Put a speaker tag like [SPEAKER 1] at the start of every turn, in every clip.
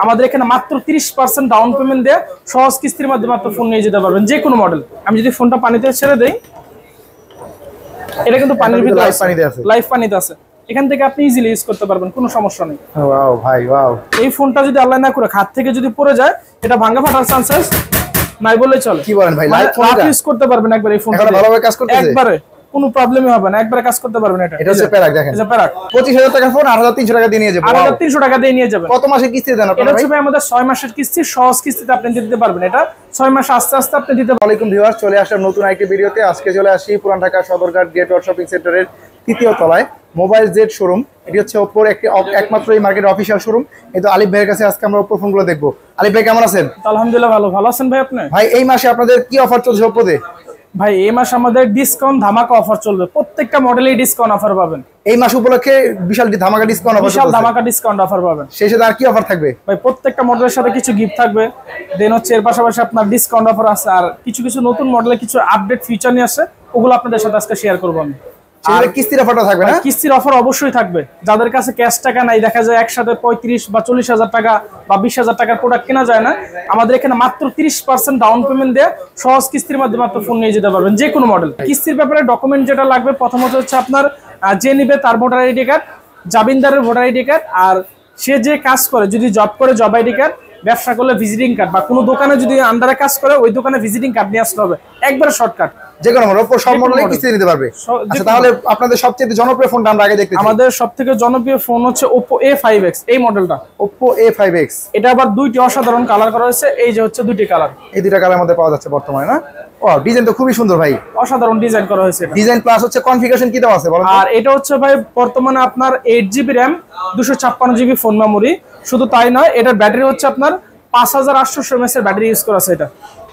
[SPEAKER 1] আমাদের এখানে মাত্র 30% ডাউন পেমেন্ট দিয়ে সহজ কিস্তির মাধ্যমে আপনি ফোন নিয়ে যেতে পারবেন, যে কোনো মডেল। আমি যদি ফোনটা পানিতে ছেড়ে দেই, এটা কিন্তু পানির ভিতরে লাইভ পানিতে আছে, এখান থেকে আপনি ইজিলি ইউজ করতে পারবেন, কোনো সমস্যা নেই।
[SPEAKER 2] ওয়াও ভাই ওয়াও, এই
[SPEAKER 1] ফোনটা যদি আল্লাহ না করে হাত থেকে যদি পড়ে যায়, এটা ভাঙা ফাটার চান্সেস নাই বলে চলে।
[SPEAKER 2] কি বলেন ভাই, লাইভ ফোন
[SPEAKER 1] ইউজ করতে পারবেন একবার, এই ফোনটা
[SPEAKER 2] ভালোভাবে কাজ করতেছে
[SPEAKER 1] একবারে, কোনো প্রবলেমই হবে না, একবারে কাজ করতে পারবেন।
[SPEAKER 2] এটা হচ্ছে প্যারাক, দেখেন এটা প্যারাক। 25000 টাকা ফোন 8300 টাকা দিয়ে নিয়ে যাবেন,
[SPEAKER 1] 8300 টাকা দিয়ে নিয়ে যাবেন।
[SPEAKER 2] কত মাসের কিস্তি দেন আপনারা?
[SPEAKER 1] এটা হচ্ছে আমাদের 6 মাসের কিস্তি, সহজ কিস্তিতে আপনি দিতে পারবেন। এটা 6 মাস আস্তে আস্তে আপনি দিতে পারবেন।
[SPEAKER 2] ওয়ালাইকুম ভিউয়ার্স, চলে আসলাম নতুন আরেকটি ভিডিওতে। আজকে চলে আসি পুরান ঢাকা সদরঘাট গেটওয়ার্ড শপিং সেন্টারের 3য় তলায় মোবাইল জেড শোরুম। এটি হচ্ছে ওপ্পোর একমাত্র এই মার্কেটের অফিশিয়াল শোরুম। এই তো আলিফ ভাইয়ের কাছে আজকে আমরা ওপ্পো ফোনগুলো দেখবো। আলিফ ভাই কেমন আছেন?
[SPEAKER 1] আলহামদুলিল্লাহ ভালো। ভালো আছেন ভাই আপনি?
[SPEAKER 2] ভাই এই মাসে আপনাদের কি অফার চলছে ওপ্পোতে?
[SPEAKER 1] ভাই এই মাস আমাদের ডিসকাউন্ট ধামাকা অফার চলবে, প্রত্যেকটা মডেলেই ডিসকাউন্ট অফার পাবেন।
[SPEAKER 2] এই মাস উপলক্ষে বিশাল ধামাকা ডিসকাউন্ট অফার,
[SPEAKER 1] বিশাল ধামাকা ডিসকাউন্ট অফার পাবেন।
[SPEAKER 2] সেই সাথে আর কি অফার থাকবে?
[SPEAKER 1] ভাই প্রত্যেকটা মডেলের সাথে কিছু গিফট থাকবে, দেন হচ্ছে এর পাশাপাশি আপনার ডিসকাউন্ট অফার আছে, আর কিছু কিছু নতুন মডেলে কিছু আপডেট ফিচার নিয়ে আসে, ওগুলো আপনাদের সাথে আজকে শেয়ার করব আমি।
[SPEAKER 2] আর কিস্তির অফারটা থাকবে না?
[SPEAKER 1] কিস্তির অফার অবশ্যই থাকবে। যাদের কাছে ক্যাশ টাকা নাই, দেখা যায় একসাথে 35 বা 40,000 টাকা বা 20,000 টাকার প্রোডাক্ট কেনা যায় না, আমাদের এখানে মাত্র 30% ডাউন পেমেন্ট দিয়ে সহজ কিস্তির মাধ্যমে আপনি ফোন নিয়ে যেতে পারবেন, যে কোনো মডেল। কিস্তির ব্যাপারে ডকুমেন্ট যেটা লাগবে, প্রথমত হচ্ছে আপনার যে নিবে তার ভোটার আইডি কার্ড, জামিনদারের ভোটার আইডি কার্ড, আর সে যে কাজ করে, যদি জব করে জব আইডি কার্ড, ব্যবসা করলে ভিজিটিং কার্ড, বা কোনো দোকানে যদি আন্ডারে কাজ করে ওই দোকানে ভিজিটিং কার্ড নিয়ে আসতে হবে, একবারে শর্টকাট।
[SPEAKER 2] যে কোনো মডেল ওপ্পো সব মডেলে কিস্তি নিতে পারবে। আচ্ছা তাহলে আপনাদের সবচেয়ে জনপ্রিয় ফোনটা আমরা আগে দেখতে চাই।
[SPEAKER 1] আমাদের সবথেকে জনপ্রিয় ফোন হচ্ছে ওপ্পো A5X, এই মডেলটা
[SPEAKER 2] ওপ্পো A5X।
[SPEAKER 1] এটা আবার দুইটি অসাধারণ কালার করা হয়েছে, এই যে হচ্ছে দুইটি কালার,
[SPEAKER 2] এই দুইটা কালারের মধ্যে পাওয়া যাচ্ছে বর্তমানে না? ও ডিজাইন তো খুবই সুন্দর ভাই,
[SPEAKER 1] অসাধারণ ডিজাইন করা হয়েছে।
[SPEAKER 2] ডিজাইন প্লাস হচ্ছে কনফিগারেশন কি দেওয়া আছে বলেন?
[SPEAKER 1] আর এটা হচ্ছে ভাই বর্তমানে আপনার 8GB RAM 256GB phone memory. শুধু তাই নয়, এটার ব্যাটারি হচ্ছে আপনার 5800 mAh এর ব্যাটারি ইউজ করা আছে। এটা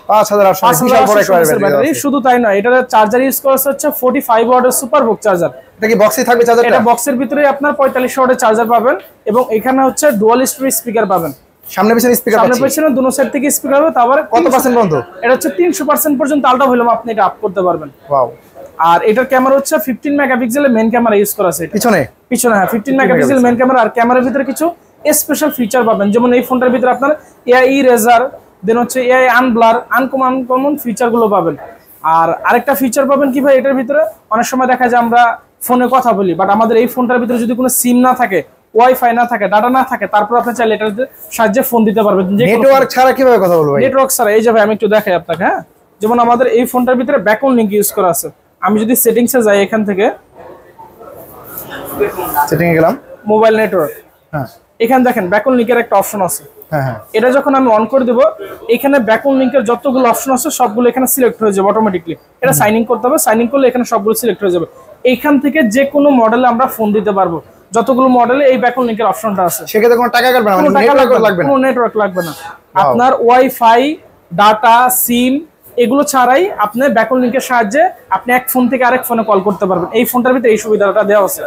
[SPEAKER 2] 5800
[SPEAKER 1] ব্যাটারি। শুধু তাই নয়, এটার চার্জার ইউজ করা হচ্ছে 45 ওয়াটের সুপারবুক চার্জার।
[SPEAKER 2] এটা কি বক্সে থাকবে চার্জারটা?
[SPEAKER 1] এটা বক্সের ভিতরে আপনার 45 ওয়াটের চার্জার পাবেন, এবং এখানে হচ্ছে ডুয়াল স্টোরেজ স্পিকার পাবেন।
[SPEAKER 2] সামনে পিছনে স্পিকার পাচ্ছেন?
[SPEAKER 1] সামনে পিছনে দুটো সাইড থেকে স্পিকার হবে। তারপরে
[SPEAKER 2] কত পার্সেন্ট পর্যন্ত?
[SPEAKER 1] এটা হচ্ছে 300% পর্যন্ত আলট্রা ভলিউম আপনি এটা আপ করতে পারবেন।
[SPEAKER 2] ওয়াও।
[SPEAKER 1] আর এটার ক্যামেরা হচ্ছে 15 মেগাপিক্সেলের মেইন ক্যামেরা ইউজ করা আছে। পিছনে হ্যাঁ 15 মেগাপিক্সেল মেইন ক্যামেরা। আর ক্যামেরার ভিতরে কিছু স্পেশাল ফিচার পাবেন, যেমন এই ফোনটার ভিতরে আপনার এআই ইরেজার, দেন হচ্ছে এআই আনব্লার, আনকমন ফিচার গুলো পাবেন। আর আরেকটা ফিচার পাবেন কি ভাই, এটার ভিতরে অনেক সময় দেখা যায় আমরা ফোনে কথা বলি, বাট আমাদের এই ফোনটার ভিতরে যদি কোনো সিম না থাকে, ওয়াইফাই না থাকে, ডাটা না থাকে, তারপর আপনি চাইলে এটার সাহায্যে ফোন দিতে পারবেন।
[SPEAKER 2] নেটওয়ার্ক ছাড়া কিভাবে কথা বলবো ভাই?
[SPEAKER 1] নেটওয়ার্ক ছাড়া। এই যে ভাই আমি একটু দেখাই আপনাকে। হ্যাঁ, যেমন আমাদের এই ফোনটার ভিতরে ব্যাকঅন লিংক ইউজ করা আছে। আমি যদি সেটিংসে যাই, এখান থেকে
[SPEAKER 2] সেটিং এ গেলাম,
[SPEAKER 1] মোবাইল নেটওয়ার্ক, হ্যাঁ এখানে দেখেন ব্যাকঅন লিংকের একটা অপশন আছে।
[SPEAKER 2] হ্যাঁ,
[SPEAKER 1] এটা যখন আমি অন করে দেব, এখানে ব্যাকঅন লিংকের যতগুলো অপশন আছে সবগুলো এখানে সিলেক্ট হয়ে যাবে অটোমেটিকলি। এটা সাইন ইন করতে হবে, সাইন ইন করলে এখানে সবগুলো সিলেক্ট হয়ে যাবে। এইখান থেকে যে কোনো মডেলে আমরা ফোন দিতে পারবো, যতগুলো মডেলে এই ব্যাকঅন লিংকের অপশনটা আছে।
[SPEAKER 2] সেক্ষেত্রে কোনো টাকা কাটবে না, মানে নেটওয়ার্ক লাগবে না,
[SPEAKER 1] কোনো নেটওয়ার্ক লাগবে না। আপনার ওয়াইফাই, ডাটা, সিম এগুলো ছাড়াই আপনি ব্যাকঅন লিংকের সাহায্যে আপনি এক ফোন থেকে আরেক ফোনে কল করতে পারবেন। এই ফোনটার ভিতরে এই সুবিধাটা দেওয়া আছে।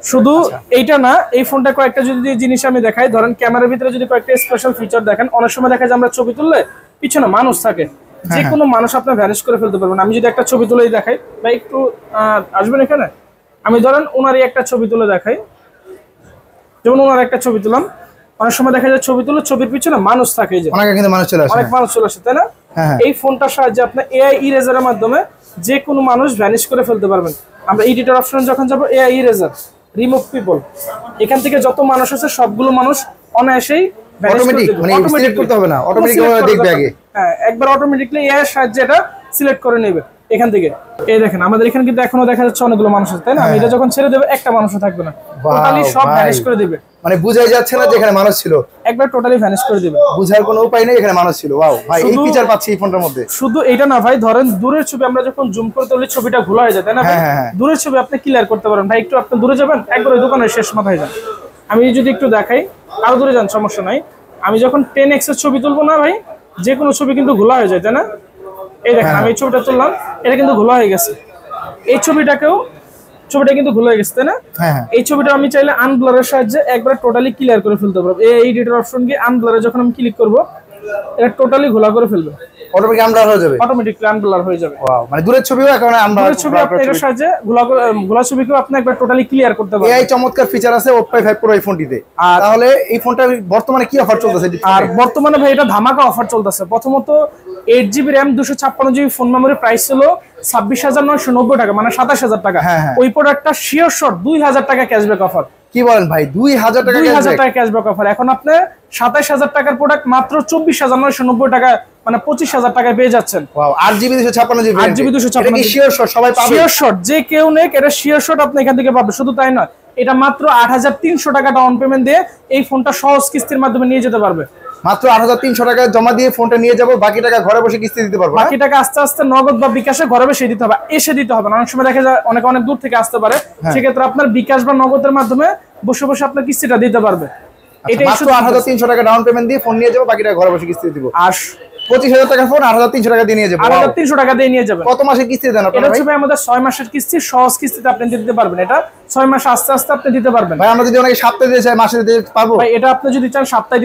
[SPEAKER 1] শুধু এইটা না, এই ফোনটা কয়েকটা যদি জিনিস আমি দেখাই, ধরেন ক্যামেরার ভিতরে যদি কয়েকটা স্পেশাল ফিচার দেখেন, অনেক সময় দেখা যায় আমরা ছবি তুললে পিছনে মানুষ থাকে, যে কোনো মানুষ আপনি ভ্যানিশ করে ফেলতে পারবেন। আমি যদি একটা ছবি তুলেই দেখাই, ভাই একটু আসবেন এখানে, আমি ধরেন ওনারই একটা ছবি তুলে দেখাই, যেমন ওনার একটা ছবি তুললাম, অনেক সময় দেখা যায় ছবি তুলে ছবির পিছনে মানুষ থাকে, যে
[SPEAKER 2] অনেক মানুষ চলে
[SPEAKER 1] আসে, তাই না? এই ফোনটার সাহায্যে আপনি এআই ইরেজারের মাধ্যমে যে কোনো মানুষ ভ্যানিশ করে ফেলতে পারবেন। আমরা এডিটর অপশন যখন যাবো, এআই ইরেজার, রিমুভ পিপল, এখান থেকে যত মানুষ আছে সবগুলো মানুষ অনায়াসেই
[SPEAKER 2] অটোমেটিক করতে হবে না, অটোমেটিক দেখবে আগে।
[SPEAKER 1] হ্যাঁ, একবার অটোমেটিকলি এআই এর সাহায্যে এটা সিলেক্ট করে নেবে এখান থেকে। এই দেখেন আমাদের এখানে কিন্তু এখনো দেখা যাচ্ছে অনেকগুলো মানুষ আছে, তাই না? এটা যখন ছেড়ে দেবে একটা মানুষও থাকবে না, টোটালি সব ভ্যানিশ করে দিবে।
[SPEAKER 2] মানে বুঝাই যাচ্ছে না যে এখানে মানুষ ছিল,
[SPEAKER 1] একবার টোটালি ভ্যানিশ করে দিবে,
[SPEAKER 2] বুঝার কোনো উপায় নেই এখানে মানুষ ছিল। ওয়াও ভাই, এই ফিচার পাচ্ছি এই ফোনটার মধ্যে।
[SPEAKER 1] শুধু এটা না ভাই, ধরেন দূরের ছবি আমরা যখন জুম করে তুলি ছবিটা ঘোলা হয়ে যায়, তাই না? দূরের ছবি আপনি ক্লিয়ার করতে পারেন। ভাই একটু আপনি দূরে যাবেন, একবার ওই দোকানের শেষ মাথায় যান। আমি যদি একটু দেখাই, আরো দূরে যান, সমস্যা নাই। আমি যখন 10x এর ছবি তুলবো না ভাই, যে কোনো ছবি কিন্তু ঘোলা হয়ে যায়, তাই না? এই দেখেন আমি এই ছবিটা তুললাম, এটা কিন্তু ঘোলা হয়ে গেছে। এই ছবিটা কিন্তু ঘোলা হয়ে গেছে, তাই না? এই ছবিটা আমি চাইলে আনব্লারের সাহায্যে একবার টোটালি ক্লিয়ার করে ফেলতে পারবো। এই এডিটর অপশন গিয়ে আনব্লারে যখন আমি ক্লিক করবো, এটা টোটালি ঘোলা করে ফেলবে।
[SPEAKER 2] অটোমেটিক আনব্লার হয়ে যাবে,
[SPEAKER 1] অটোমেটিকলি আনব্লার হয়ে যাবে।
[SPEAKER 2] ওয়াও, মানে দূরের ছবিও এখন আমরা
[SPEAKER 1] দূরের ছবি আপনি এর সাহায্যে গোলা ছবিকেও আপনি একবার টোটালি ক্লিয়ার করতে পারবেন।
[SPEAKER 2] এই চমৎকার ফিচার আছে Oppo A5 Pro এই ফোনটিতে। তাহলে এই ফোনটা বর্তমানে কি অফার চলতেছে?
[SPEAKER 1] আর বর্তমানে ভাই এটা ধামাকা অফার চলতেছে। প্রথমত 8GB RAM 256GB phone memory price ছিল 26,990 টাকা, মানে 27,000 টাকা। ওই প্রোডাক্টটা শিওর শট 2,000 টাকা ক্যাশব্যাক অফার।
[SPEAKER 2] কি বলেন ভাই, 2,000 টাকা
[SPEAKER 1] ক্যাশব্যাক অফার। এখন আপনি 27,000 টাকার প্রোডাক্ট মাত্র 24,990 টাকা, মানে 25,000 টাকায় পেয়ে যাচ্ছেন।
[SPEAKER 2] ওয়াও, 8GB 256GB,
[SPEAKER 1] 8GB 256,
[SPEAKER 2] এটা কি শিওর শট সবাই পাবে?
[SPEAKER 1] শিওর শট, যে কেউ নেক এটা শিওর শট আপনি এখান থেকে পাবে। শুধু তাই নয়, এটা মাত্র 8,300 টাকা ডাউন পেমেন্ট দিয়ে এই ফোনটা সহজ কিস্তির মাধ্যমে নিয়ে যেতে পারবে।
[SPEAKER 2] মাত্র 8,300 টাকা জমা দিয়ে ফোনটা নিয়ে যাব, বাকি টাকা ঘরে বসে কিস্তি দিতে পারবো।
[SPEAKER 1] বাকি টাকা আস্তে আস্তে নগদ বা বিকাশে ঘরে বসে দিতে হবে, এসে দিতে হবে না। অনেক সময় দেখা যায় অনেক দূর থেকে আসতে পারে, সেক্ষেত্রে আপনার বিকাশ বা নগদের মাধ্যমে বসে বসে আপনার কিস্তিটা দিতে পারবে।
[SPEAKER 2] এটা মাত্র 8,300 টাকা ডাউন পেমেন্ট দিয়ে ফোন নিয়ে যাব, বাকি টাকা ঘরে বসে কিস্তি দিব। আর 25,000 টাকা ফোন 8,300 টাকা দিয়ে নিয়ে যাবো।
[SPEAKER 1] 8,300 টাকা দিয়ে নিয়ে যাবেন।
[SPEAKER 2] কত মাসের কিস্তি দেন আপনারা?
[SPEAKER 1] এটা হচ্ছে ভাই আমাদের 6 মাসের কিস্তি, সহজ কিস্তিতে আপনি দিতে পারবেন। এটা 6 মাস আস্তে আস্তে আপনি দিতে পারবেন।
[SPEAKER 2] ভাই আমরা যদি অনেকে সপ্তাহে দিতে চাই, মাসে দিতে পারবো?
[SPEAKER 1] ভাই এটা আপনি যদি চান সপ্তাহে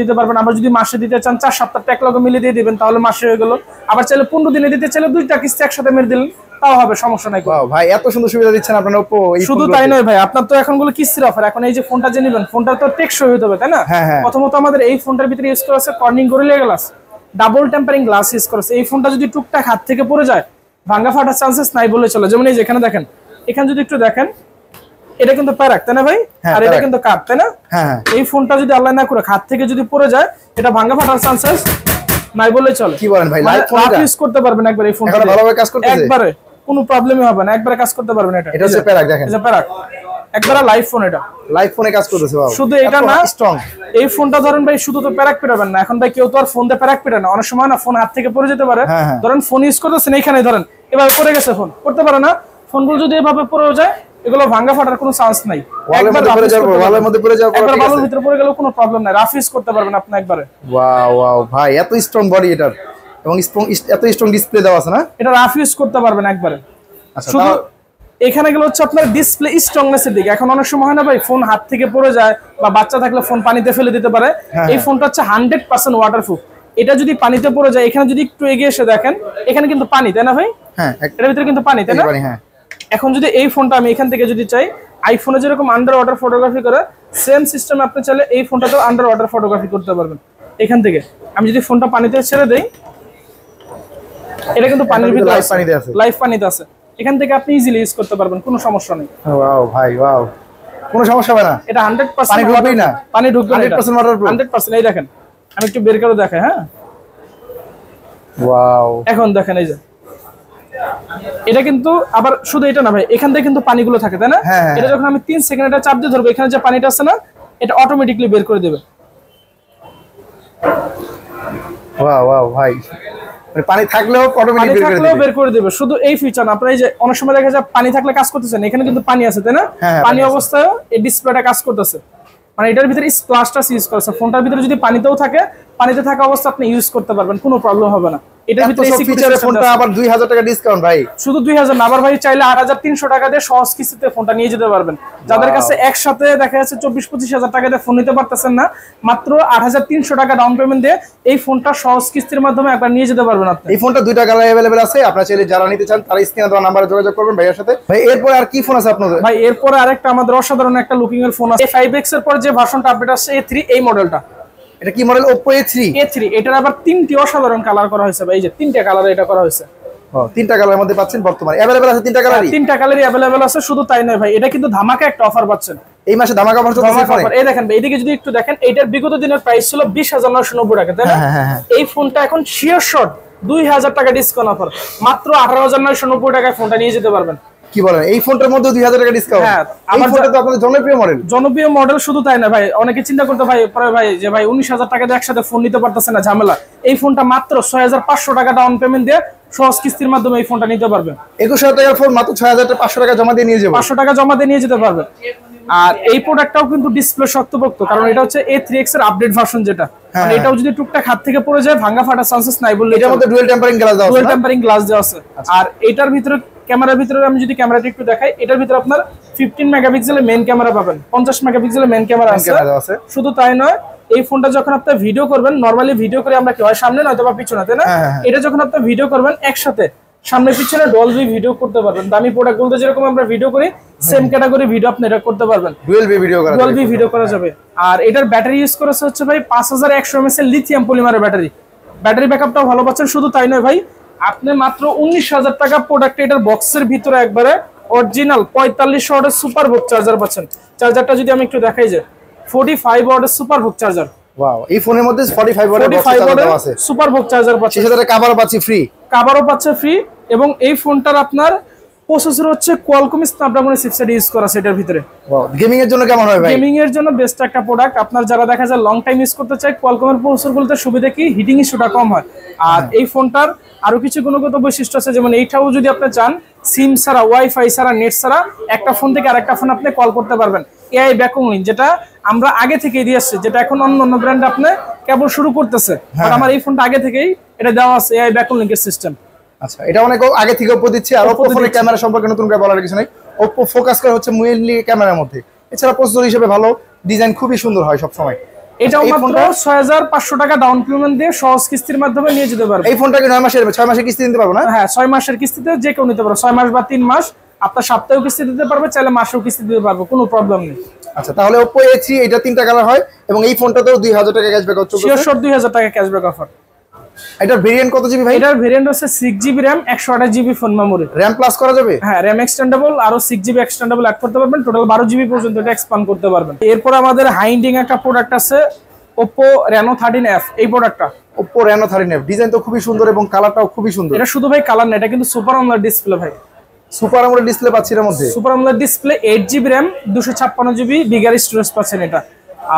[SPEAKER 1] দিতে পারবেন। আবার যদি মাসে দিতে চান 4 সপ্তাহটা এক লগে মিলিয়ে দিয়ে দিবেন, তাহলে মাসে হয়ে গেল। আবার চাইলে 15 দিনে দিতে চাইলে 2টা কিস্তি একসাথে মেরে দিলেন, তাও হবে, সমস্যা নাই।
[SPEAKER 2] ভাই এত সুন্দর সুবিধা দিচ্ছেন আপনারা Oppo।
[SPEAKER 1] শুধু তাই নয় ভাই, আপনার তো এখন গুলো কিস্তির অফার। এখন এই যে ফোনটা যে নেবেন, ফোনটা তো টেকসই হতে হবে, তাই না? প্রথমত আমাদের এই ফোনটার ভিতরে ইউজ করা আছে Corning gorilla glass, double tampering glass use করেছে। এই ফোনটা যদি টুকটাক হাত থেকে পড়ে যায়, ভাঙা ফাটার চান্সেস নাই বলে চলে। যেমন এই যে এখানে দেখেন, এখানে যদি একটু দেখেন, এটা কিন্তু প্যারাক, তাই না ভাই? আর এটা কিন্তু কাট, তাই না? এই ফোনটা যদি আল্লাহ না করে হাত থেকে যদি পড়ে যায়, এটা ভাঙা ফাটার চান্সেস নাই বলে চলে।
[SPEAKER 2] কি বলেন ভাই, লাইভ ফোন
[SPEAKER 1] ইউজ করতে পারবেন একবার এই ফোনটা,
[SPEAKER 2] ভালোভাবে কাজ করতেছে
[SPEAKER 1] একবারে কোনো প্রবলেমই হবে না, একবারে কাজ করতে পারবেন। এটা
[SPEAKER 2] হচ্ছে প্যারাক, দেখেন
[SPEAKER 1] এটা প্যারাক, একবারে লাইভ ফোন। এটা
[SPEAKER 2] লাইভ ফোনে কাজ করতেছে।
[SPEAKER 1] শুধু এটা না,
[SPEAKER 2] স্ট্রং
[SPEAKER 1] এই ফোনটা ধরেন ভাই শুধু তো প্যারাক পিটাবেন না। এখন ভাই কেউ তো আর ফোন দিয়ে প্যারাক পিটায় না, অনেক সময় না ফোন হাত থেকে পড়ে যেতে পারে। ধরেন ফোন ইউজ করতেছেন, এইখানে ধরেন এভাবে পড়ে গেছে, ফোন করতে পারে না। ফোনগুলো যদি এভাবে পড়ে যায়, এগুলো ভাঙা ফাটার কোনো চান্স নাই। একবার
[SPEAKER 2] ওয়ালের মধ্যে পড়ে যাবে,
[SPEAKER 1] একবার বালুর ভিতরে পড়ে গেলেও কোনো প্রবলেম নাই, রাফ ইউজ করতে পারবেন আপনি একবারে।
[SPEAKER 2] ওয়াও ওয়াও ভাই, এত স্ট্রং বডি এটার, এবং এত স্ট্রং ডিসপ্লে দেওয়া আছে না?
[SPEAKER 1] এটা রাফ ইউজ করতে পারবেন একবারে। শুধু এখানে গেলে হচ্ছে আপনার ডিসপ্লে স্ট্রংনেসের দিকে। এখন অনেক সময় হয় না ভাই, ফোন হাত থেকে পড়ে যায় বা বাচ্চা থাকলে ফোন পানিতে ফেলে দিতে পারে। এই ফোনটা হচ্ছে 100% ওয়াটারপ্রুফ। এটা যদি পানিতে পড়ে যায়, এখানে যদি একটু এগিয়ে এসে দেখেন, এখানে কিন্তু পানি, তাই না ভাই? এটার ভিতরে কিন্তু পানি, তাই না? এখন যদি এই ফোনটা আমি এখান থেকে যদি চাই, আইফোনে যেরকম আন্ডার ওয়াটার ফটোগ্রাফি করে, সেম সিস্টেম আপনি চাইলে এই ফোনটাতেও আন্ডার ওয়াটার ফটোগ্রাফি করতে পারবেন। এখান থেকে আমি যদি ফোনটা পানিতে ছেড়ে দেই, এটা কিন্তু পানির ভিতরে লাইভ পানিতে আছে। এখান থেকে আপনি ইজিলি ইউজ করতে পারবেন, কোনো সমস্যা নেই।
[SPEAKER 2] ওয়াও ভাই ওয়াও, কোনো সমস্যা হবে না।
[SPEAKER 1] এটা 100%
[SPEAKER 2] পানি ঢুকবে না,
[SPEAKER 1] পানি ঢুকবে না,
[SPEAKER 2] 100% ওয়াটারপ্রুফ,
[SPEAKER 1] 100%। এই দেখেন, আমি একটু বের করে দেখাই। হ্যাঁ,
[SPEAKER 2] ওয়াও,
[SPEAKER 1] এখন দেখেন এই যে এটা কিন্তু আবার শুধু এটা না ভাই, এখান থেকে কিন্তু পানিগুলো থাকে, তাই না? এটা যখন আমি 3 সেকেন্ড এটা চাপ দিয়ে ধরবো, এখানে যে পানিটা আছে না, এটা অটোমেটিক্যালি বের করে দেবে।
[SPEAKER 2] ওয়াও ওয়াও ভাই, পানি থাকলেও অটোমেটিক্যালি
[SPEAKER 1] বের করে দেবে। শুধু এই ফিচার না, আপনারা এই যে অনেক সময় দেখা যায় পানি থাকলে কাজ করতেছেন, এখানে কিন্তু পানি আছে, তাই না? পানি অবস্থায় এই ডিসপ্লেটা কাজ করতেছে, মানে এটার ভিতরে স্প্লাশটা ইউজ করেছে। ফোনটার ভিতরে যদি পানিতেও থাকে, পানিতে থাকা অবস্থা আপনি ইউজ করতে পারবেন, কোনো প্রবলেম হবে না। এটার ভিতরে এই ফিচারে
[SPEAKER 2] ফোনটা আবার 2,000 টাকা ডিসকাউন্ট ভাই।
[SPEAKER 1] শুধু 2,000 না, আবার ভাই চাইলে 8,300 টাকা দিয়ে সহজ কিস্তিতে ফোনটা নিয়ে যেতে পারবেন। যাদের কাছে একসাথে দেখা যাচ্ছে 24-25 টাকা দিয়ে ফোন নিতে পারতেছেন না, মাত্র 8,300 টাকা ডাউন পেমেন্ট দিয়ে এই ফোনটা সহজ কিস্তির মাধ্যমে একবার নিয়ে যেতে পারবেন আপনি।
[SPEAKER 2] এই ফোনটা 2টা কালার अवेलेबल আছে, আপনারা চাইলে যারা নিতে চান তারা স্ক্রিনে দেওয়া নম্বরে যোগাযোগ করবেন ভাইয়ের সাথে। ভাই এরপর আর কি ফোন আছে আপনাদের?
[SPEAKER 1] ভাই এরপর আরেকটা আমাদের অসাধারণ একটা লুকিং এর ফোন আছে, A5X এর পর যে ভার্সনটা আপডেট আসছে A3, এই মডেলটা।
[SPEAKER 2] এটা কি মডেল? Oppo A3।
[SPEAKER 1] এটার আবার 3টি অসাধারণ কালার করা হয়েছে ভাই, এই যে 3টা কালারে এটা করা হয়েছে।
[SPEAKER 2] 3টা কালারের মধ্যে পাচ্ছেন বর্তমানে अवेलेबल আছে, 3টা কালারই।
[SPEAKER 1] 3টা কালারই अवेलेबल আছে। শুধু তাই নয় ভাই, এটা কিন্তু ধামাকা একটা অফার পাচ্ছেন এই মাসে।
[SPEAKER 2] ধামাকা অফার চলছে।
[SPEAKER 1] এই দেখেন ভাই, এদিকে যদি একটু দেখেন, এইটার বিগত দিনের প্রাইস ছিল 20,990 টাকা, তাই না? এই ফোনটা এখন শিওর শট 2,000 টাকা ডিসকাউন্ট অফার, মাত্র 18,990 টাকায় ফোনটা নিয়ে যেতে পারবেন।
[SPEAKER 2] কি বলেন, এই ফোনটার মধ্যে 2,000 টাকা ডিসকাউন্ট?
[SPEAKER 1] হ্যাঁ,
[SPEAKER 2] আমার ফোনটা তো আপনাদের জনপ্রিয় মডেল।
[SPEAKER 1] শুধু তাই না ভাই, অনেকে চিন্তা করতে ভাই পরে ভাই যে ভাই 19,000 টাকা দিয়ে একসাথে ফোন নিতে পারতেছে না, ঝামেলা। এই ফোনটা মাত্র 6,500 টাকা ডাউন পেমেন্ট দিয়ে সহজ কিস্তির মাধ্যমে এই ফোনটা নিতে পারবেন।
[SPEAKER 2] 21,000 টাকার ফোন মাত্র 6,500 টাকা জমা দিয়ে নিয়ে যাবেন।
[SPEAKER 1] 500 টাকা জমা দিয়ে নিয়ে যেতে পারবেন। আর এই প্রোডাক্টটাও কিন্তু ডিসপ্লে শক্তপোক্ত, কারণ এটা হচ্ছে A3X এর আপডেট ভার্সন, যেটা মানে এটাও যদি টুকটাক হাত থেকে পড়ে যায়, ভাঙা ফাটার চান্সেস নাই বললে।
[SPEAKER 2] এটার মধ্যে ডুয়াল টেম্পারিং
[SPEAKER 1] গ্লাস দেওয়া আছে। আর এটার ভিতরে ক্যামেরার ভিতরে আমি যদি ক্যামেরাটা একটু দেখাই, এটার ভিতরে আপনার 15 মেগাপিক্সেলের মেইন ক্যামেরা পাবেন, 50 মেগাপিক্সেলের মেইন ক্যামেরা আছে। শুধু তাই নয়, এই ফোনটা যখন আপনি ভিডিও করবেন, নরমালি ভিডিও করে আমরা কি হয় সামনে নয়তো বা পিছনে, তাই না? এটা যখন আপনি ভিডিও করবেন একসাথে সামনে পিছনে ডলবি ভিডিও করতে পারবেন। দামি প্রোডাক্টগুলো যেরকম আমরা ভিডিও করি সেম ক্যাটাগরি ভিডিও আপনি এটা করতে পারবেন, ডুয়াল ভিডিও করা যাবে। আর এটার ব্যাটারি ইউজ করেছে হচ্ছে ভাই 5100 mAh এর লিথিয়াম পলিমারের ব্যাটারি ব্যাকআপটাও ভালো পাচ্ছেন। শুধু তাই নয় ভাই, আপনি মাত্র 19,000 টাকা প্রোডাক্ট এটার বক্সের ভিতরে একবারে অরিজিনাল 45 ওয়াটের সুপার বুক চার্জার পাচ্ছেন। চার্জারটা যদি আমি একটু দেখাই, যে 45 ওয়াটের সুপার বুক চার্জার।
[SPEAKER 2] ওয়াও, এই ফোনের মধ্যে 45 ওয়াটের আছে
[SPEAKER 1] সুপার বুক চার্জার পাচ্ছেন,
[SPEAKER 2] সেই সাথে কভারও পাচ্ছি ফ্রি,
[SPEAKER 1] ফ্রি। এবং এই ফোনটার আপনার প্রসেসর হচ্ছে কোয়ালকম স্ন্যাপড্রাগনের চিপসেট ইউজ করা আছে এটার ভিতরে।
[SPEAKER 2] গেমিং এর জন্য কেমন হয় ভাই?
[SPEAKER 1] গেমিং এর জন্য বেস্ট একটা প্রোডাক্ট। আপনার যারা দেখা যায় লং টাইম ইউজ করতে চায়, কোয়ালকমের প্রসেসরগুলোতে সুবিধা কি হিটিং ইস্যুটা কম হয়। আর এই ফোনটার আরো কিছু গুণগত বৈশিষ্ট্য আছে, যেমন এইটাও যদি আপনি চান সিম ছাড়া, ওয়াইফাই ছাড়া, নেট ছাড়া একটা ফোন থেকে আরেকটা ফোন আপনি কল করতে পারবেন। এআই ব্যাকলিং, যেটা আমরা আগে থেকে দিয়ে আসছি, যেটা এখন অন্য ব্র্যান্ড আপনি কেবল শুরু করতেছে, বাট আমার এই ফোনটা আগে থেকেই এটা দেওয়া আছে এআই ব্যাকলিং এর সিস্টেম।
[SPEAKER 2] আচ্ছা, এটা অনেক আগে থেকে Oppo দিচ্ছে। আর Oppo ফোনের ক্যামেরা সম্পর্কে নতুন করে বলার কিছু নাই, Oppo ফোকাস করে হচ্ছে মেইনলি ক্যামেরার মধ্যে। এছাড়া প্রসেসর হিসেবে ভালো, ডিজাইন খুবই সুন্দর হয় সব সময়।
[SPEAKER 1] এটাও মাত্র 6500 টাকা ডাউন পেমেন্ট দিয়ে সহজ কিস্তির মাধ্যমে নিয়ে যেতে পারবে।
[SPEAKER 2] এই ফোনটাকে 6 মাসের কিস্তি দিতে পারবো না?
[SPEAKER 1] হ্যাঁ, 6 মাসের কিস্তিতে যে কেউ নিতে পারবে, 6 মাস বা 3 মাস। আপনার সপ্তাহেও কিস্তি দিতে পারবে, চাইলে মাসেও কিস্তি দিতে পারবে, কোনো প্রবলেম নেই।
[SPEAKER 2] আচ্ছা, তাহলে Oppo A3 এটা 3টা কালার হয় এবং এই ফোনটাতেও 2000 টাকা ক্যাশব্যাক হচ্ছে।
[SPEAKER 1] 2000 টাকা ক্যাশব্যাক অফার।
[SPEAKER 2] এটার ভেরিয়েন্ট কত জিবি ভাই?
[SPEAKER 1] এটার ভেরিয়েন্ট হচ্ছে 6GB RAM 128GB phone memory.
[SPEAKER 2] RAM plus করা যাবে?
[SPEAKER 1] হ্যাঁ, RAM এক্সটেন্ডেবল, আরো 6GB এক্সটেন্ডেবল অ্যাড করতে পারবেন, টোটাল 12GB পর্যন্ত এটা এক্সপ্যান্ড করতে পারবেন। এরপর আমাদের হাইন্ডিং একটা প্রোডাক্ট আছে, Oppo Reno 13F। এই প্রোডাক্টটা
[SPEAKER 2] Oppo Reno 13F, ডিজাইন তো খুবই সুন্দর এবং কালারটাও খুবই সুন্দর।
[SPEAKER 1] এটা শুধু ভাই কালার না, এটা কিন্তু সুপার আমোলেড ডিসপ্লে ভাই।
[SPEAKER 2] সুপার আমোলেড ডিসপ্লে পাচ্ছি এর মধ্যে।
[SPEAKER 1] Super AMOLED display, 8GB RAM 256GB bigger storage পাচ্ছেন এটা।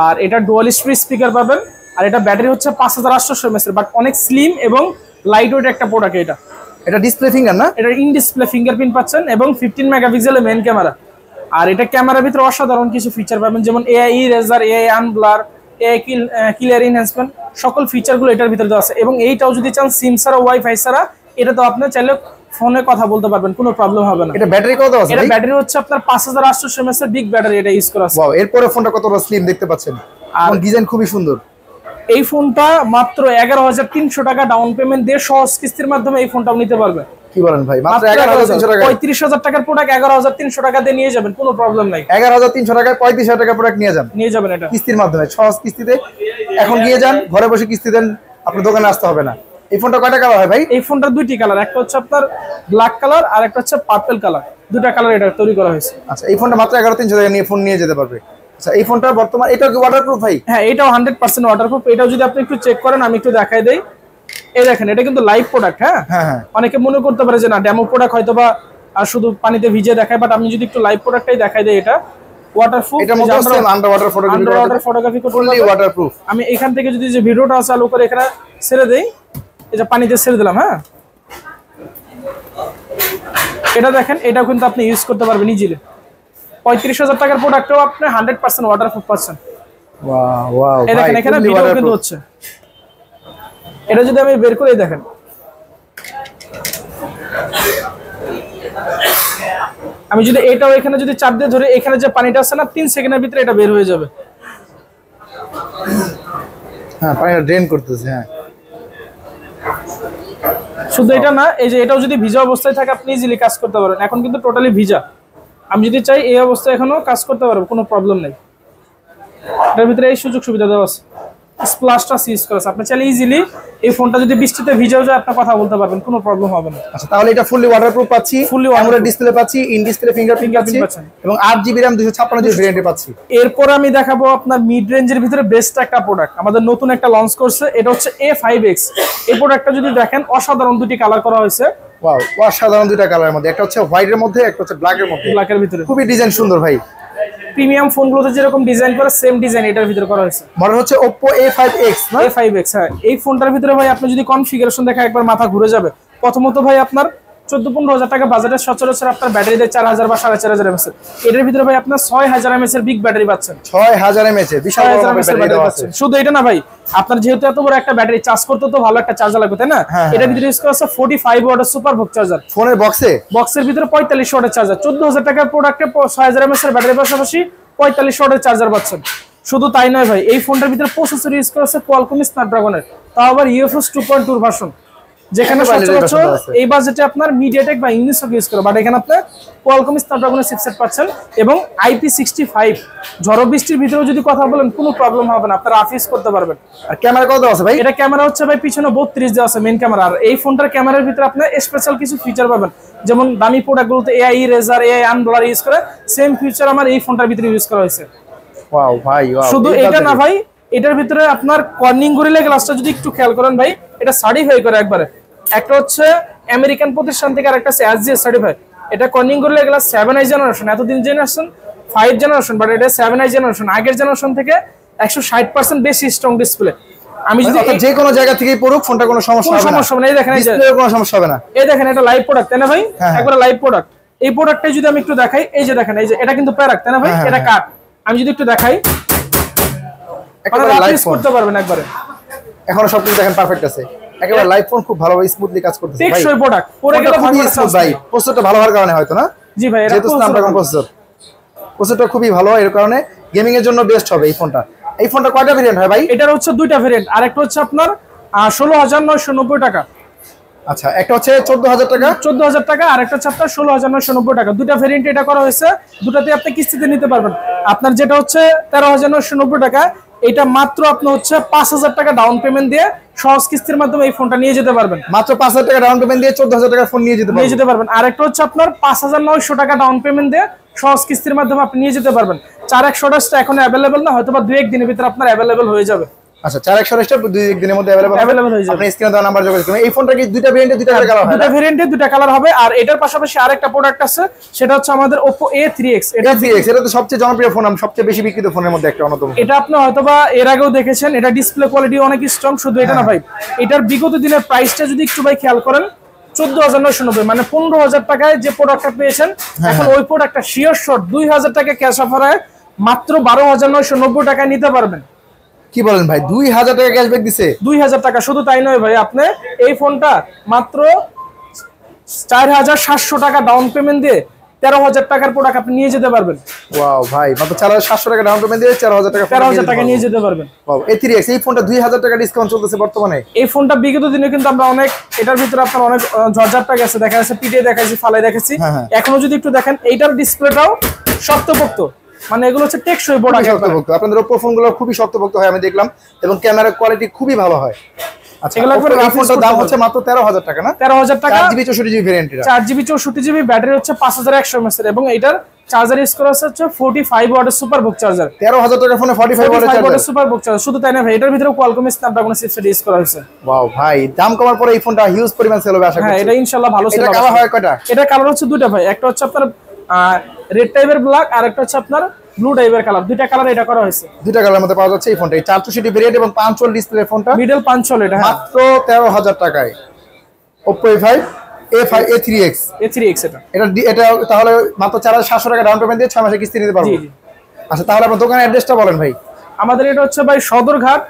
[SPEAKER 1] আর এটা ডুয়াল স্পিকার পাবেন। আর এটা ব্যাটারি হচ্ছে 5800 mAh, বাট অনেক স্লিম এবং লাইট ওয়েট একটা প্রোডাক্ট এটা।
[SPEAKER 2] এটা ডিসপ্লে ফিঙ্গার না? এটা
[SPEAKER 1] ইন ডিসপ্লে ফিঙ্গারপ্রিন্ট পাচ্ছেন এবং 15 মেগাপিক্সেলের মেইন ক্যামেরা। আর এটা ক্যামেরার ভিতরে অসাধারণ কিছু ফিচার পাবেন, যেমন AI eraser, AI unblur, AI clear enhancement, সকল ফিচারগুলো এটার ভিতরে দেওয়া আছে। এবং এইটাও যদি চান সিম ছাড়া, ওয়াইফাই ছাড়া, এটা তো আপনি চাইলে ফোনে কথা বলতে পারবেন, কোনো প্রবলেম হবে না।
[SPEAKER 2] এটা ব্যাটারি কত আছে?
[SPEAKER 1] এটা ব্যাটারি হচ্ছে আপনার 5800 mAh এর বিগ ব্যাটারি এটা ইউজ করা আছে।
[SPEAKER 2] ওয়াও, এরপরে ফোনটা কতটা স্লিম দেখতে পাচ্ছেন আর ডিজাইন খুবই সুন্দর।
[SPEAKER 1] এই ফোনটা মাত্র 11300 টাকা ডাউন পেমেন্ট দিয়ে সহজ কিস্তির মাধ্যমে এই ফোনটাও নিতে পারবেন।
[SPEAKER 2] কি বলেন ভাই? মাত্র 11300 টাকা?
[SPEAKER 1] 35000 টাকার প্রোডাক্ট 11300 টাকা দিয়ে নিয়ে যাবেন, কোনো প্রবলেম নাই।
[SPEAKER 2] 11300 টাকায় 35000 টাকার প্রোডাক্ট নিয়ে যাবেন এটা কিস্তির মাধ্যমে, সহজ কিস্তিতে। এখন গিয়ে যান, ঘরে বসে কিস্তি দেন, আপনার দোকানে আসতে হবে না। এই ফোনটা কয়টা কালার হয় ভাই? এই
[SPEAKER 1] ফোনটার দুইটি কালার, একটা হচ্ছে আপনার ব্ল্যাক কালার আর একটা হচ্ছে পার্পল কালার। দুটো কালার এটা তৈরি করা হয়েছে।
[SPEAKER 2] আচ্ছা, এই ফোনটা মাত্র 11300 টাকা নিয়ে ফোন নিয়ে যেতে পারবে। আচ্ছা, এই ফোনটা বর্তমানে এটা কি ওয়াটারপ্রুফ ভাই?
[SPEAKER 1] হ্যাঁ, এটাও 100% ওয়াটারপ্রুফ। এটাও যদি আপনি একটু চেক করেন, আমি একটু দেখাই দেই। এই দেখেন, এটা কিন্তু লাইভ প্রোডাক্ট। হ্যাঁ, অনেকে মনে করতে পারে যে না ডেমো প্রোডাক্ট হয়তো বা আর শুধু পানিতে ভিজে দেখায়, বাট আমি যদি একটু লাইভ প্রোডাক্টটাই দেখাই দেই, এটা ওয়াটারপ্রুফ।
[SPEAKER 2] এটা মধ্যে same under water
[SPEAKER 1] photography
[SPEAKER 2] fully waterproof.
[SPEAKER 1] আমি এখান থেকে যদি যে ভিডিওটা চালু করে এখানে ছেড়ে দেই, এই যে পানিতে ছেড়ে দিলাম, হ্যাঁ, এটা দেখেন, এটাও কিন্তু আপনি ইউজ করতে পারবেন ইজিলি। 35000 টাকার প্রোডাক্টও আপনি 100% ওয়াটারপ্রুফ পাচ্ছেন।
[SPEAKER 2] ওয়াও,
[SPEAKER 1] এই দেখেন এখানে ভিডিও কিন্তু হচ্ছে। এটা যদি আমি বের করে দেখেন, আমি যদি এটাও এখানে যদি চাপ দিয়ে ধরে, এখানে যে পানিটা আছে না, 3 সেকেন্ডের ভিতরে এটা বের হয়ে যাবে।
[SPEAKER 2] হ্যাঁ, পানিটা ড্রেন করতেছে। হ্যাঁ,
[SPEAKER 1] শুধু এটা না, এই যে এটাও যদি ভিজা অবস্থায় থাকে আপনি ইজিলি কাজ করতে পারেন। এখন কিন্তু টোটালি ভিজা, আমি যদি চাই এই অবস্থায় এখনো কাজ করতে পারবো, কোনো প্রবলেম নেই। এটার ভিতরে এই সুযোগ সুবিধা দেওয়া আছে, স্প্লাশটা ইউজ করা আছে। আপনি চাইলে ইজিলি এই ফোনটা যদি বৃষ্টিতে ভিজেও যায় আপনি কথা বলতে পারবেন, কোনো প্রবলেম হবে না।
[SPEAKER 2] আচ্ছা, তাহলে এটা ফুললি ওয়াটারপ্রুফ পাচ্ছি, ফুললি আমোলেড ডিসপ্লে পাচ্ছি, ইন ডিসপ্লে ফিঙ্গারপ্রিন্ট পাচ্ছি এবং 8GB RAM 256GB ভেরিয়েন্টে পাচ্ছি।
[SPEAKER 1] এরপর আমি দেখাবো আপনার মিড রেঞ্জের ভিতরে বেস্ট একটা প্রোডাক্ট, আমাদের নতুন একটা লঞ্চ করছে, এটা হচ্ছে A5X। এই প্রোডাক্টটা যদি দেখেন, অসাধারণ দুটি কালার করা হয়েছে।
[SPEAKER 2] ওয়াও, অসাধারণ দুইটা কালারের মধ্যে, একটা হচ্ছে হোয়াইট এর মধ্যে, একটা হচ্ছে ব্ল্যাক এর মধ্যে।
[SPEAKER 1] ব্ল্যাক এর ভিতরে
[SPEAKER 2] খুবই ডিজাইন সুন্দর ভাই।
[SPEAKER 1] প্রিমিয়াম ফোনগুলোতে যেরকম ডিজাইন করে সেম ডিজাইন এটার ভিতরে করা হয়েছে।
[SPEAKER 2] মডেল হচ্ছে Oppo A5X না?
[SPEAKER 1] A5X, হ্যাঁ। এই ফোনটার ভিতরে ভাই আপনি যদি কনফিগারেশন দেখা একবার মাথা ঘুরে যাবে। প্রথমত ভাই আপনার 14-15 টাকা বাজেটের সচরাচর আপনার ব্যাটারি দেয় 4000 বা 4500 mAh। এটার ভিতরে ভাই আপনার 6000 mAh এর বিগ ব্যাটারি পাচ্ছেন।
[SPEAKER 2] 6000 mAh বিশাল বড় ব্যাটারি আছে।
[SPEAKER 1] শুধু এটা না ভাই, আপনার যেহেতু এত বড় একটা ব্যাটারি, চার্জ করতে তো ভালো একটা চার্জার লাগবে, তাই না? এটার ভিতরে ইউজ করা আছে 45 ওয়াটের সুপার বুক চার্জার।
[SPEAKER 2] ফোনের বক্সের
[SPEAKER 1] ভিতরে 45 ওয়াটের চার্জার। 14000 টাকার প্রোডাক্টে 6000 mAh এর ব্যাটারির পাশাপাশি 45 ওয়াটের চার্জার পাচ্ছেন। শুধু তাই নয় ভাই, এই ফোনটার ভিতরে প্রসেসর ইউজ করা হচ্ছে কোয়ালকম স্ন্যাপড্রাগনের, তাও আবার UFS 2.2 ভার্সন, যেখানে সচরাচর এই বাজেটে আপনার মিডিয়াটেক বা ইউনিসক ইউজ করে, বাট এখানে আপনি কোয়ালকম স্ন্যাপড্রাগনের চিপসেট পাচ্ছেন এবং IP65। ঝড় বৃষ্টির ভিতরেও যদি কথা বলেন কোনো প্রবলেম হবে না, আপনারা অফিস করতে পারবেন।
[SPEAKER 2] আর ক্যামেরা কত আছে ভাই?
[SPEAKER 1] এটা ক্যামেরা হচ্ছে ভাই পিছনে 32 দেওয়া আছে মেইন ক্যামেরা। আর এই ফোনটার ক্যামেরার ভিতরে আপনি স্পেশাল কিছু ফিচার পাবেন, যেমন দামি প্রোডাক্টগুলোতে AI ইরেজার, AI আনব্লার ইউজ করে, সেম ফিচার আমার এই ফোনটার ভিতরে ইউজ করা হয়েছে।
[SPEAKER 2] ওয়াও ভাই, ওয়াও।
[SPEAKER 1] শুধু এটা না ভাই, এটার ভিতরে আপনার কর্নিং গরিলা গ্লাসটা যদি একটু খেয়াল করেন ভাই, এটা সার্টিফাই করে একবারে। একটা হচ্ছে আমেরিকান প্রতিষ্ঠান থেকে, আর একটা আছে SGS সার্টিফাই। এটা Corning gorilla glass 7i generation, এতদিন জেনারেশন 5 জেনারেশন, বাট এটা 7i জেনারেশন, আগের জেনারেশন থেকে 160% বেশি স্ট্রং ডিসপ্লে। আমি যদি
[SPEAKER 2] যে কোনো জায়গা থেকেই পড়ুক ফোনটা কোনো সমস্যা হবে না,
[SPEAKER 1] সমস্যা হবে না। এই দেখেন, এই
[SPEAKER 2] ডিসপ্লের কোনো সমস্যা হবে না।
[SPEAKER 1] এই দেখেন, এটা লাইভ প্রোডাক্ট তাই না ভাই? একবারে লাইভ প্রোডাক্ট। এই প্রোডাক্টটা যদি আমি একটু দেখাই, এই যে দেখেন, এই যে এটা কিন্তু প্যারাক তাই না ভাই? এটা কাট। আমি যদি একটু দেখাই,
[SPEAKER 2] একেবারে লাইভ
[SPEAKER 1] করতে পারবেন একবারে।
[SPEAKER 2] এখনো সবকিছু দেখেন পারফেক্ট আছে, একেবারে লাইভ ফোন, খুব ভালোভাবে স্মুথলি কাজ করতেছে ভাই।
[SPEAKER 1] টেকসই প্রোডাক্ট, পরে গেলে
[SPEAKER 2] খুবই স্মুথ ভাই। প্রসেসরটা ভালো হওয়ার কারণে হয়তো না?
[SPEAKER 1] জি ভাই,
[SPEAKER 2] যেহেতু স্ন্যাপড্রাগন প্রসেসরটা খুবই ভালো, এর কারণে গেমিং এর জন্য বেস্ট হবে এই ফোনটা। এই ফোনটা কয়টা ভেরিয়েন্ট হয় ভাই?
[SPEAKER 1] এটার হচ্ছে দুইটা ভেরিয়েন্ট, আর একটা হচ্ছে আপনার 16,990 টাকা।
[SPEAKER 2] আচ্ছা, একটা হচ্ছে 14,000 টাকা,
[SPEAKER 1] 14,000 টাকা, আর একটা হচ্ছে আপনার 16,990 টাকা। দুটা ভেরিয়েন্ট এটা করা হয়েছে, দুটাতে আপনি কিস্তিতে নিতে পারবেন। আপনার যেটা হচ্ছে 13,990 টাকা, এটা মাত্র আপনি হচ্ছে 5,000 টাকা ডাউন পেমেন্ট দিয়ে সহজ কিস্তির মাধ্যমে এই ফোনটা নিয়ে যেতে পারবেন।
[SPEAKER 2] মাত্র 5,000 টাকা ডাউন পেমেন্ট দিয়ে 14,000 টাকা ফোন নিয়ে যেতে পারবেন।
[SPEAKER 1] আর একটা হচ্ছে আপনার 5,900 টাকা ডাউন পেমেন্ট দিয়ে সহজ কিস্তির মাধ্যমে আপনি নিয়ে যেতে পারবেন। 4128টা এখন অ্যাভেলেবেল না, হয়তো বা 2-1 দিনের ভিতরে আপনার অ্যাভেলেবেল হয়ে যাবে।
[SPEAKER 2] আচ্ছা, 4128টা 2-1 দিনের মধ্যে অ্যাভেলেবেল হয়ে যাবে। আপনি স্ক্রিনে দেওয়া নাম্বার যোগাযোগ করুন। এই ফোনটা কি দুইটা ভেরিয়েন্টে দুইটা কালার হয়?
[SPEAKER 1] দুটো ভেরিয়েন্টে দুটো কালার হবে। আর এটার পাশাপাশি আরেকটা প্রোডাক্ট আছে, সেটা হচ্ছে আমাদের Oppo A3X।
[SPEAKER 2] এটা তো সবচেয়ে জনপ্রিয় ফোন, সবচেয়ে বেশি বিক্রিত ফোনের মধ্যে একটা অন্যতম।
[SPEAKER 1] এটা আপনি হয়তোবা এর আগেও দেখেছেন, এটা ডিসপ্লে কোয়ালিটি অনেক স্ট্রং। শুধু এটা না ভাই, এটার বিগত দিনের প্রাইসটা যদি একটু ভাই খেয়াল করেন, 14,990, মানে 15,000 টাকায় যে প্রোডাক্টটা পেয়েছেন, এখন ওই প্রোডাক্টটা শিওর শর্ট 2,000 টাকা ক্যাশ অফারে মাত্র 12,990 টাকায় নিতে পারবেন।
[SPEAKER 2] কি বলেন ভাই, 2,000 টাকা ক্যাশব্যাক দিছে?
[SPEAKER 1] 2,000 টাকা। শুধু তাই নয় ভাই, আপনি এই ফোনটা মাত্র 4,700 টাকা ডাউন পেমেন্ট দিয়ে 13,000 টাকার প্রোডাক্ট আপনি নিয়ে যেতে পারবেন।
[SPEAKER 2] ওয়াও ভাই, মাত্র 4,700 টাকা ডাউন পেমেন্ট দিয়ে 13,000 টাকা
[SPEAKER 1] নিয়ে যেতে পারবেন।
[SPEAKER 2] ওয়াও, A3X এই ফোনটা 2,000 টাকা ডিসকাউন্ট চলতেছে বর্তমানে।
[SPEAKER 1] এই ফোনটা বিগত দিনে কিন্তু আমরা অনেক, এটার ভিতরে আপনার অনেক ঝরঝারটা গেছে, দেখা যাচ্ছে পিঠে দেখাইছি, ফালাই দেখাইছি। এখনো যদি একটু দেখেন, এইটার ডিসপ্লেটাও শক্তপোক্ত, মানে এগুলো হচ্ছে টেকসই প্রোডাক্ট।
[SPEAKER 2] আপনাদের Oppo ফোনগুলো খুবই শক্তপোক্ত হয় আমি দেখলাম, এবং ক্যামেরার কোয়ালিটি খুবই ভালো হয়। আচ্ছা, এই ফোনটার দাম হচ্ছে মাত্র 13,000 টাকা না?
[SPEAKER 1] 13,000 টাকা।
[SPEAKER 2] 4GB 64GB variant,
[SPEAKER 1] 4GB 64GB, battery হচ্ছে 5100 mAh এবং এটার চার্জার ইউজ করা হচ্ছে 45 ওয়াটের সুপারবুক চার্জার।
[SPEAKER 2] 13,000 টাকা ফোনে 45 ওয়াটের
[SPEAKER 1] সুপারবুক চার্জার। শুধু তাই না ভাই, এটার ভিতরে কোয়ালকম স্ন্যাপড্রাগন চিপসেট ইউজ করা হয়েছে।
[SPEAKER 2] ওয়াও ভাই, দাম কমার পরে এই ফোনটা হিউজ পরিমাণ সেল হবে আশা করি।
[SPEAKER 1] হ্যাঁ, এটা ইনশাআল্লাহ ভালো সেল হবে।
[SPEAKER 2] এটা কালার হয় কয়টা? এটা
[SPEAKER 1] কালার হচ্ছে দুটো ভাই, একটা হচ্ছে আপনার রেড টাইপের ব্ল্যাক, আর একটা হচ্ছে আপনার ব্লু টাইপের কালার। দুইটা কালার এটা করা হয়েছে।
[SPEAKER 2] দুইটা কালারের মধ্যে পাওয়া যাচ্ছে এই ফোনটা। 464 ভেরিয়েন্ট এবং 5 ডিসপ্লে ফোনটা,
[SPEAKER 1] মিডল 5 এটা
[SPEAKER 2] মাত্র 13,000 টাকায় Oppo A3X এটা তাহলে মাত্র 4,700 টাকা ডাউন পেমেন্ট দিয়ে 6 মাসে কিস্তি নিতে পারবো। আচ্ছা, তাহলে আপনার দোকানের অ্যাড্রেসটা বলেন ভাই।
[SPEAKER 1] আমাদের এটা হচ্ছে ভাই Sadarghat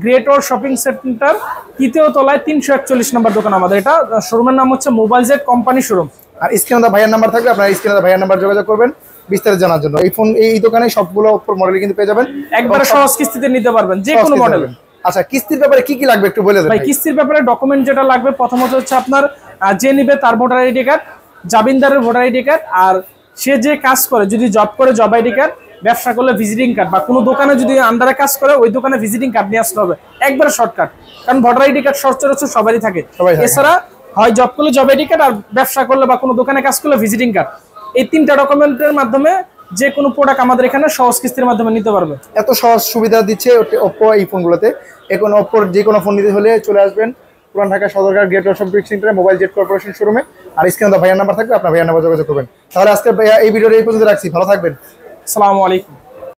[SPEAKER 1] great war shopping centre, 3য় তলায় 341 নম্বর দোকান আমাদের। এটা শোরুমের নাম হচ্ছে মোবাইল জেড কোম্পানি শোরুম।
[SPEAKER 2] আর স্ক্রিনে ভাইয়ের নাম্বার থাকবে, আপনারা স্ক্রিনে ভাইয়ের নাম্বার যোগাযোগ করবেন বিস্তারিত জানার জন্য। এই ফোন এই দোকানে সবগুলো Oppo মডেল কিন্তু পেয়ে যাবেন,
[SPEAKER 1] একবারে সহজ কিস্তিতে নিতে পারবেন যে কোনো মডেল।
[SPEAKER 2] আচ্ছা, কিস্তির ব্যাপারে কি কি লাগবে একটু বলে দেন
[SPEAKER 1] ভাই। কিস্তির ব্যাপারে ডকুমেন্ট যেটা লাগবে, প্রথমত হচ্ছে আপনার যে নিবে তার ভোটার আইডি কার্ড, জামিনদারের ভোটার আইডি কার্ড, আর সে যে কাজ করে, যদি জব করে জব আইডি কার্ড, ব্যবসা করলে ভিজিটিং কার্ড, বা কোনো দোকানে যদি আন্ডারে কাজ করে ওই দোকানে ভিজিটিং কার্ড নিয়ে আসতে হবে, একবারে শর্টকাট। কারণ ভোটার আইডি কার্ড সচরাচর সবারই থাকে। এছাড়া হয় জব করলে জব আইডি কার্ড, আর ব্যবসা করলে বা কোনো দোকানে কাজ করলে ভিজিটিং কার্ড। এই 3টা ডকুমেন্টের মাধ্যমে যে কোনো প্রোডাক্ট আমাদের এখানে সহজ কিস্তির মাধ্যমে নিতে পারবে।
[SPEAKER 2] এত সহজ সুবিধা দিচ্ছে Oppo এই ফোনগুলোতে। এখন Oppo যে কোনো ফোন নিতে হলে চলে আসবেন Puran Dhaka Sadarghat great war shopping সেন্টারে, মোবাইল জেড কর্পোরেশন শোরুমে। আর স্ক্রিনে ভাইয়ার নাম্বার থাকবে, আপনার ভাইয়ার নাম্বার যোগাযোগ করবেন। তাহলে আজকে এই ভিডিওটা এই পর্যন্ত রাখছি, ভালো থাকবেন।
[SPEAKER 1] আসসালামু আলাইকুম।